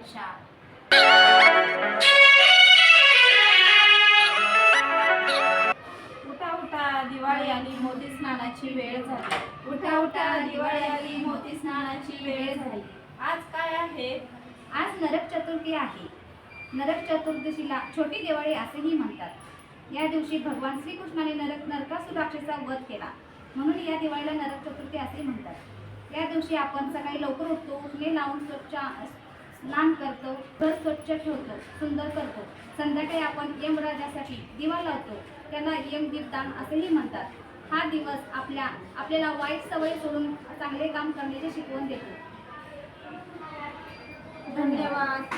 शुभेच्छा। उठा उठा दिवाळी आली मोती स्नानाची वेळ झाली। उठा उठा दिवाळी आली मोती स्नानाची वेळ झाली। आज काय आहे? आज नरक चतुर्थी आहे। नरक चतुर्दशीला छोटी दिवाळी असेही म्हणतात। या दिवशी भगवान श्रीकृष्णाने नरकासुर राक्षसाचा वध केला, म्हणून या दिवाळीला नरक चतुर्थी असे म्हणतात। या दिवशी आपण सकाळी लवकर उठतो, उठणे लावून स्नान करतो, घर स्वच्छ ठेवतो, सुंदर करतो। संध्याकाळी आपण यमराजासाठी दिवा लावतो, त्याला यमदीपदान असेही म्हणतात। हा दिवस आपल्याला वाईट सवयी सोडून चांगले काम करण्याची शिकवण देतो। धन्यवाद।